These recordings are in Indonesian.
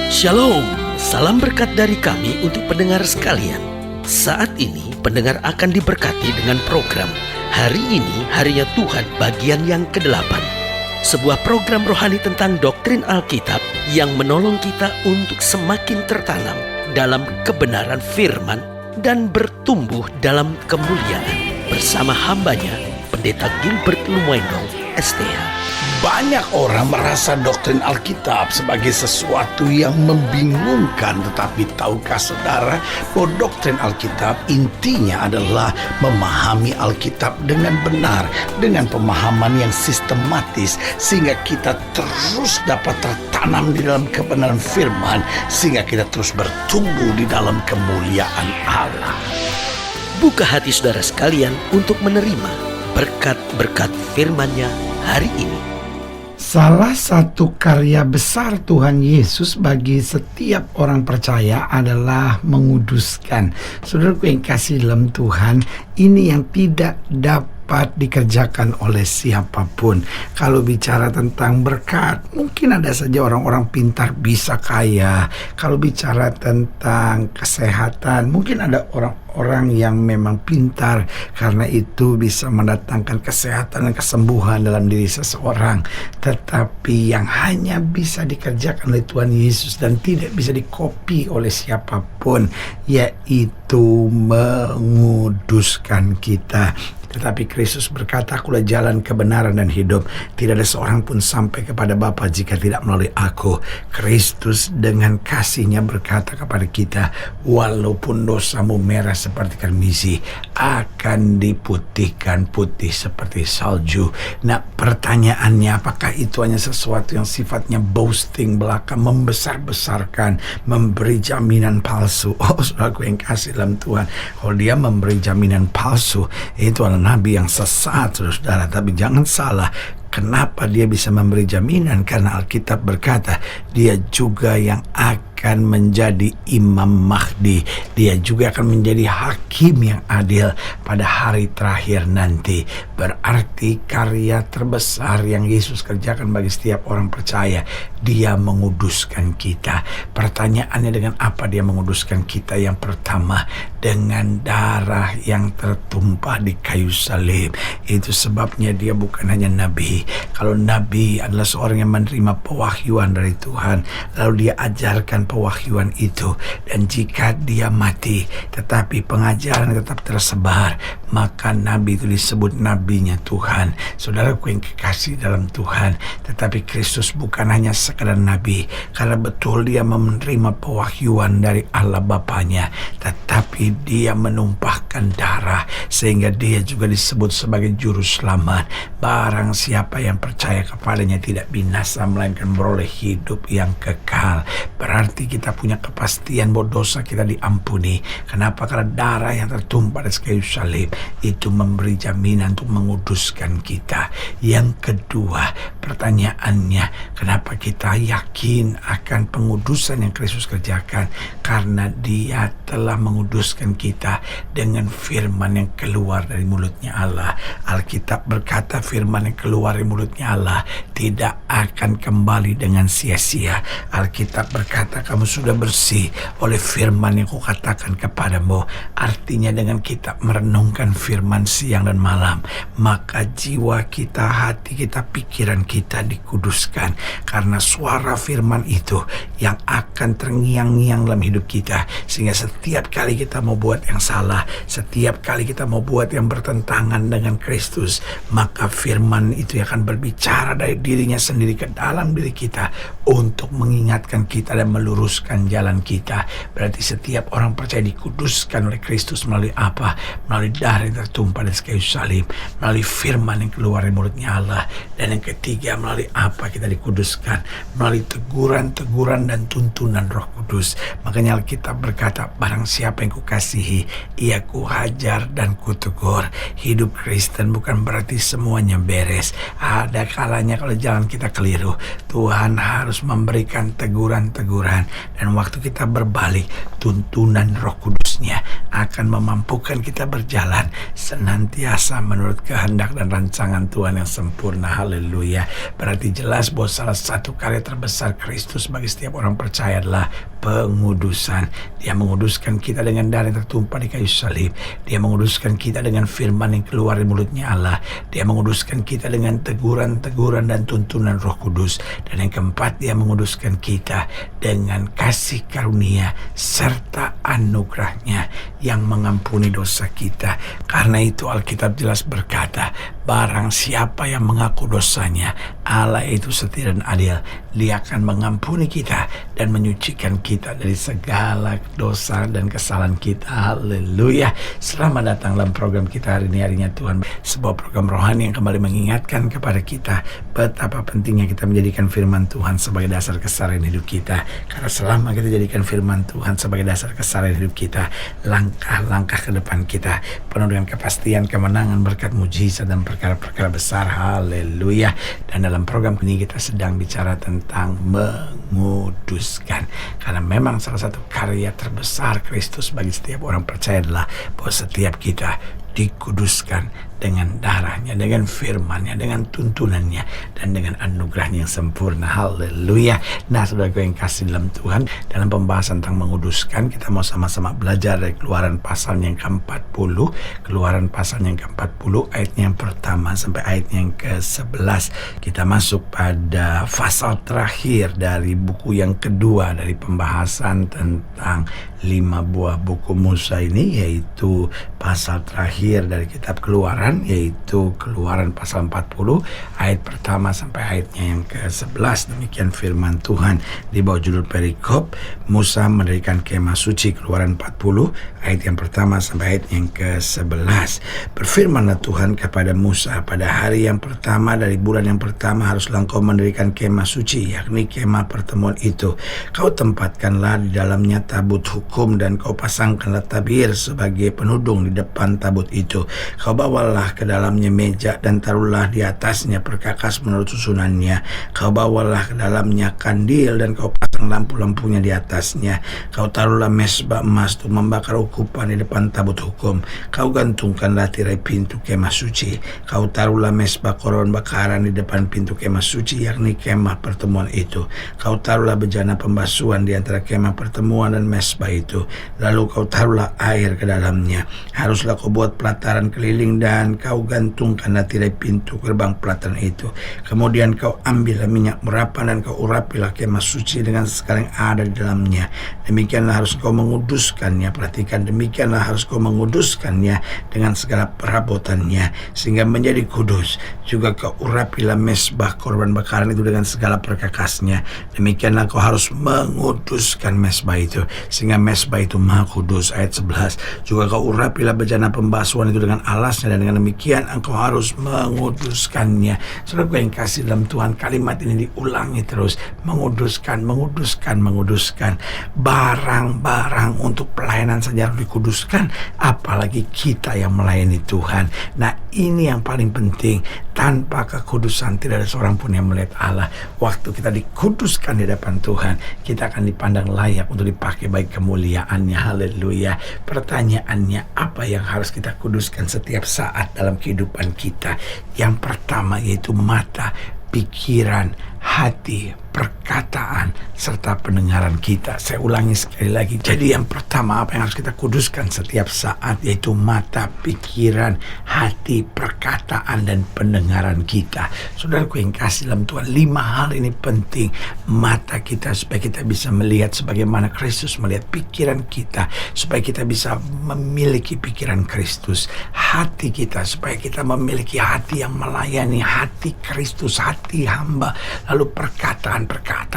Shalom, salam berkat dari kami untuk pendengar sekalian. Saat ini pendengar akan diberkati dengan program Hari Ini Harinya Tuhan bagian yang ke-8. Sebuah program rohani tentang doktrin Alkitab yang menolong kita untuk semakin tertanam dalam kebenaran firman dan bertumbuh dalam kemuliaan. Bersama hambanya, Pendeta Gilbert Lumoendo, STH. Banyak orang merasa doktrin Alkitab sebagai sesuatu yang membingungkan. Tetapi tahukah saudara bahwa doktrin Alkitab intinya adalah memahami Alkitab dengan benar, dengan pemahaman yang sistematis, sehingga kita terus dapat tertanam di dalam kebenaran firman, sehingga kita terus bertumbuh di dalam kemuliaan Allah. Buka hati saudara sekalian untuk menerima berkat-berkat firman-Nya hari ini. Salah satu karya besar Tuhan Yesus bagi setiap orang percaya adalah menguduskan. Saudaraku yang kasih dalam Tuhan, ini yang tidak dapat dikerjakan oleh siapapun. Kalau bicara tentang berkat, mungkin ada saja orang-orang pintar bisa kaya. Kalau bicara tentang kesehatan, mungkin ada orang yang memang pintar, karena itu bisa mendatangkan kesehatan dan kesembuhan dalam diri seseorang. Tetapi yang hanya bisa dikerjakan oleh Tuhan Yesus dan tidak bisa dikopi oleh siapapun, yaitu menguduskan kita. Tetapi Kristus berkata, "Akulah jalan, kebenaran, dan hidup. Tidak ada seorang pun sampai kepada Bapa jika tidak melalui Aku." Kristus dengan kasih-Nya berkata kepada kita, walaupun dosamu merah seperti karmisi, akan diputihkan putih seperti salju. Nah, pertanyaannya, apakah itu hanya sesuatu yang sifatnya boasting belaka, membesar-besarkan, memberi jaminan palsu? Oh, saudaraku yang kasih dalam Tuhan, kalau dia memberi jaminan palsu, itu adalah nabi yang sesat, saudara. Tapi jangan salah, kenapa dia bisa memberi jaminan? Karena Alkitab berkata dia juga yang akan menjadi Imam Mahdi. Dia juga akan menjadi hakim yang adil pada hari terakhir nanti. Berarti karya terbesar yang Yesus kerjakan bagi setiap orang percaya, dia menguduskan kita. Pertanyaannya, dengan apa dia menguduskan kita? Yang pertama, dengan darah yang tertumpah di kayu salib. Itu sebabnya dia bukan hanya nabi. Kalau nabi adalah seorang yang menerima pewahyuan dari Tuhan, lalu dia ajarkan pewahyuan itu, dan jika dia mati tetapi pengajaran tetap tersebar, maka nabi itu disebut nabinya Tuhan. Saudaraku yang kekasih dalam Tuhan, tetapi Kristus bukan hanya sekadar nabi, karena betul dia menerima pewahyuan dari Allah Bapanya, tetapi dia menumpahkan darah sehingga dia juga disebut sebagai juru selamat. Barang siapa yang percaya kepadanya tidak binasa, melainkan beroleh hidup yang kekal. Berarti kita punya kepastian bahwa dosa kita diampuni. Kenapa? Karena darah yang tertumpah di kayu salib itu memberi jaminan untuk menguduskan kita. Yang kedua, pertanyaannya, kenapa kita yakin akan pengudusan yang Kristus kerjakan? Karena dia telah menguduskan kita dengan firman yang keluar dari mulutnya Allah. Alkitab berkata firman yang keluar dari mulutnya Allah tidak akan kembali dengan sia-sia. Alkitab berkata kamu sudah bersih oleh firman yang kukatakan kepadamu. Artinya dengan kita merenungkan firman siang dan malam, maka jiwa kita, hati kita, pikiran kita dikuduskan. Karena suara firman itu yang akan terngiang-ngiang dalam hidup kita, sehingga setiap kali kita mau buat yang salah, setiap kali kita mau buat yang bertentangan dengan Kristus, maka firman itu akan berbicara dari dirinya sendiri ke dalam diri kita untuk mengingatkan kita dan meluruskan jalan kita. Berarti setiap orang percaya dikuduskan oleh Kristus melalui apa? Melalui darah yang tertumpah di kayu salib, melalui firman yang keluar dari mulutnya Allah. Dan yang ketiga, melalui apa kita dikuduskan? Melalui teguran-teguran dan tuntunan Roh Kudus. Makanya Alkitab berkata, barang siapa yang kukasihi, ia kuhajar dan kutegur. Hidup Kristen bukan berarti semuanya beres. Ada kalanya kalau jalan kita keliru, Tuhan harus memberikan teguran-teguran. Dan waktu kita berbalik, tuntunan Roh Kudusnya akan memampukan kita berjalan senantiasa menurut kehendak dan rancangan Tuhan yang sempurna. Haleluya. Berarti jelas bahwa salah satu karya terbesar Kristus bagi setiap setiap orang percaya adalah pengudusan. Dia menguduskan kita dengan darah yang tertumpah di kayu salib. Dia menguduskan kita dengan firman yang keluar dari mulutnya Allah. Dia menguduskan kita dengan teguran-teguran dan tuntunan Roh Kudus. Dan yang keempat, dia menguduskan kita dengan kasih karunia serta anugerahnya yang mengampuni dosa kita. Karena itu Alkitab jelas berkata, barang siapa yang mengaku dosanya, Allah itu setia dan adil. Dia akan mengampuni kita dan menyucikan kita dari segala dosa dan kesalahan kita. Haleluya. Selamat datang dalam program kita hari ini, Harinya Tuhan. Sebuah program rohani yang kembali mengingatkan kepada kita betapa pentingnya kita menjadikan firman Tuhan sebagai dasar keseharian hidup kita. Karena selama kita jadikan firman Tuhan sebagai dasar keseharian hidup kita, langkah-langkah ke depan kita penuh dengan kepastian, kemenangan, berkat, mujizat, dan perkara-perkara besar. Haleluya. Dan dalam program ini kita sedang bicara tentang menguduskan. Karena memang salah satu karya terbesar Kristus bagi setiap orang percaya adalah bahwa setiap kita dikuduskan dengan darahnya, dengan firmannya, dengan tuntunannya, dan dengan anugerahnya yang sempurna. Haleluya. Nah, saudara yang kasih dalam Tuhan, dalam pembahasan tentang menguduskan, kita mau sama-sama belajar dari Keluaran pasal yang ke-40. Keluaran pasal yang ke-40 ayatnya yang pertama sampai ayatnya yang ke-11. Kita masuk pada pasal terakhir dari buku yang kedua dari pembahasan tentang 5 buah buku Musa ini, yaitu pasal terakhir dari kitab Keluaran, yaitu Keluaran pasal 40 ayat pertama sampai ayatnya yang ke-11. Demikian firman Tuhan di bawah judul perikop Musa mendirikan kemah suci. Keluaran 40 ayat yang pertama sampai ayat yang ke-11. Berfirmanlah Tuhan kepada Musa, pada hari yang pertama dari bulan yang pertama haruslah engkau mendirikan kemah suci, yakni kemah pertemuan itu. Kau tempatkanlah di dalamnya tabut hukum, dan kau pasangkanlah tabir sebagai penudung di depan tabut itu. Kau bawalah ke dalamnya meja dan taruhlah di atasnya perkakas menurut susunannya. Kau bawalah ke dalamnya kandil dan kau pasang lampu-lampunya di atasnya. Kau taruhlah mesbah emas untuk membakar ukupan di depan tabut hukum. Kau gantungkanlah tirai pintu kemah suci. Kau taruhlah mesbah korban bakaran di depan pintu kemah suci, yakni kemah pertemuan itu. Kau taruhlah bejana pembasuhan di antara kemah pertemuan dan mesbah itu. Lalu kau taruhlah air ke dalamnya. Haruslah kau buat pelataran keliling dan kau gantungkanlah tirai pintu gerbang pelataran itu. Kemudian kau ambillah minyak murapan dan kau urapilah kemah suci dengan segala yang ada di dalamnya. Demikianlah harus kau menguduskannya. Perhatikan, demikianlah harus kau menguduskannya dengan segala perabotannya sehingga menjadi kudus. Juga kau urapilah mesbah korban bakaran itu dengan segala perkakasnya. Demikianlah kau harus menguduskan mesbah itu sehingga mesbah itu maha kudus. Ayat 11. Juga kau urapilah bejana pembasuhan itu dengan alasnya, dan dengan demikian engkau harus menguduskannya. Saudara yang kasih dalam Tuhan, kalimat ini diulangi terus. Menguduskan, menguduskan, menguduskan. Barang-barang untuk pelayanan saja harus dikuduskan, apalagi kita yang melayani Tuhan. Nah, ini yang paling penting. Tanpa kekudusan tidak ada seorang pun yang melihat Allah. Waktu kita dikuduskan di hadapan Tuhan, kita akan dipandang layak untuk dipakai bagi kemuliaannya. Haleluya. Pertanyaannya, apa yang harus kita kuduskan setiap saat dalam kehidupan kita? Yang pertama yaitu mata, pikiran, hati, perkataan, serta pendengaran kita. Saya ulangi sekali lagi. Jadi yang pertama, apa yang harus kita kuduskan setiap saat, yaitu mata, pikiran, hati, perkataan, dan pendengaran kita. Saudaraku yang kasih dalam Tuhan, 5 hal ini penting. Mata kita supaya kita bisa melihat sebagaimana Kristus melihat. Pikiran kita supaya kita bisa memiliki pikiran Kristus. Hati kita supaya kita memiliki hati yang melayani, hati Kristus, hati hamba. Lalu perkataan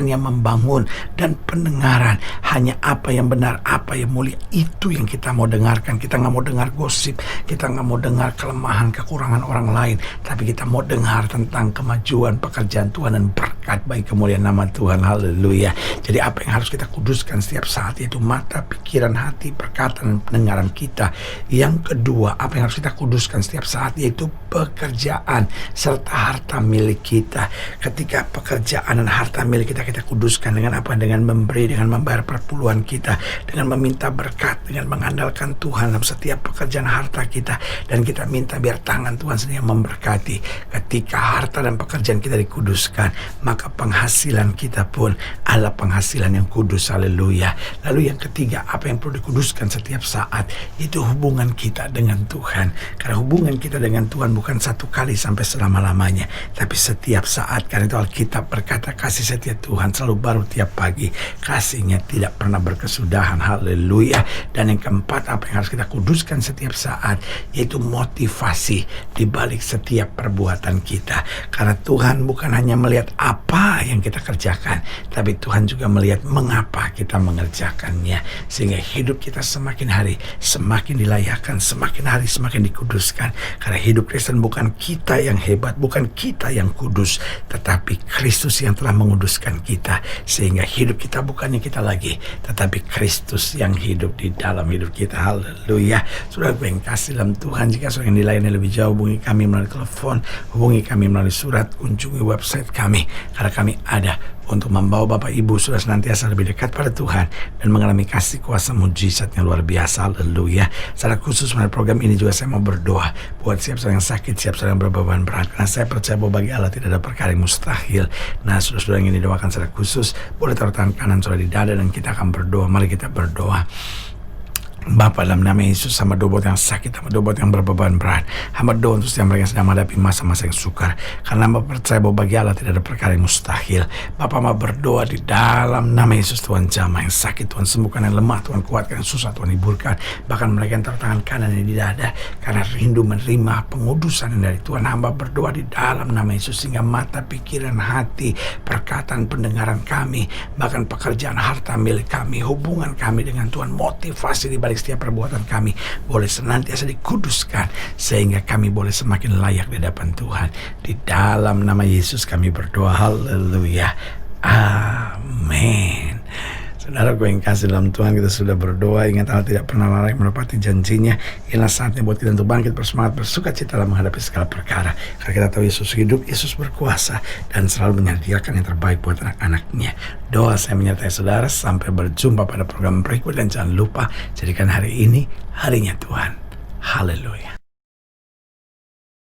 yang membangun, dan pendengaran, hanya apa yang benar, apa yang mulia, itu yang kita mau dengarkan. Kita nggak mau dengar gosip, kita nggak mau dengar kelemahan, kekurangan orang lain, tapi kita mau dengar tentang kemajuan pekerjaan Tuhan dan berkat bagi kemuliaan nama Tuhan. Haleluya. Jadi apa yang harus kita kuduskan setiap saat, yaitu mata, pikiran, hati, perkataan, dan pendengaran kita. Yang kedua, apa yang harus kita kuduskan setiap saat, yaitu pekerjaan serta harta milik kita. Ketika pekerjaan dan harta harta milik kita, kita kuduskan dengan apa? Dengan memberi, dengan membayar perpuluhan kita, dengan meminta berkat, dengan mengandalkan Tuhan dalam setiap pekerjaan harta kita, dan kita minta biar tangan Tuhan sendiri yang memberkati. Ketika harta dan pekerjaan kita dikuduskan, maka penghasilan kita pun adalah penghasilan yang kudus. Haleluya. Lalu yang ketiga, apa yang perlu dikuduskan setiap saat, itu hubungan kita dengan Tuhan. Karena hubungan kita dengan Tuhan bukan satu kali sampai selama-lamanya, tapi setiap saat. Karena itu Alkitab berkata, kasih setia Tuhan selalu baru tiap pagi, kasihnya tidak pernah berkesudahan. Haleluya. Dan yang keempat, apa yang harus kita kuduskan setiap saat, yaitu motivasi di balik setiap perbuatan kita. Karena Tuhan bukan hanya melihat apa yang kita kerjakan, tapi Tuhan juga melihat mengapa kita mengerjakannya, sehingga hidup kita semakin hari semakin dilayakkan, semakin hari semakin dikuduskan. Karena hidup Kristen bukan kita yang hebat, bukan kita yang kudus, tetapi Kristus yang telah menguduskan kita, sehingga hidup kita bukannya kita lagi, tetapi Kristus yang hidup di dalam hidup kita. Haleluya. Saudara yang kasih dalam Tuhan, jika saudara yang dilayani lebih jauh, hubungi kami melalui telepon, hubungi kami melalui surat, kunjungi website kami, karena kami ada untuk membawa Bapak Ibu sudah senantiasa lebih dekat pada Tuhan dan mengalami kasih kuasa mujizat yang luar biasa. Haleluya. Secara khusus melalui program ini juga saya mau berdoa buat siap saudara yang sakit, siap saudara yang berbeban berat, karena saya percaya bahwa bagi Allah tidak ada perkara yang mustahil. Nah, saudara-saudara yang ini doakan secara khusus, boleh taruh tangan kanan saudara di dada dan kita akan berdoa. Mari kita berdoa. Bapa, dalam nama Yesus, hamba doa buat yang sakit, hamba doa buat yang berbeban berat, hamba doa untuk setiap mereka yang sedang menghadapi masa-masa yang sukar, karena hamba percaya bahwa bagi Allah tidak ada perkara yang mustahil. Bapa, hamba berdoa di dalam nama Yesus, Tuhan jamah yang sakit, Tuhan sembuhkan, yang lemah Tuhan kuatkan, yang susah Tuhan hiburkan, bahkan mereka yang tangan kanan di dada karena rindu menerima pengudusan dari Tuhan. Hamba berdoa di dalam nama Yesus, sehingga mata, pikiran, hati, perkataan, pendengaran kami, bahkan pekerjaan harta milik kami, hubungan kami dengan Tuhan, motivasi di balik setiap perbuatan kami boleh senantiasa dikuduskan, sehingga kami boleh semakin layak di hadapan Tuhan. Di dalam nama Yesus kami berdoa. Haleluya. Amin. Saudara gue yang kasih dalam Tuhan, kita sudah berdoa. Ingat, Allah tidak pernah lalai menepati janjinya. Inilah saatnya buat kita untuk bangkit bersemangat, bersuka cita dalam menghadapi segala perkara. Karena kita tahu Yesus hidup, Yesus berkuasa, dan selalu menyediakan yang terbaik buat anak-anaknya. Doa saya menyertai saudara. Sampai berjumpa pada program berikut, dan jangan lupa jadikan hari ini harinya Tuhan. Haleluya.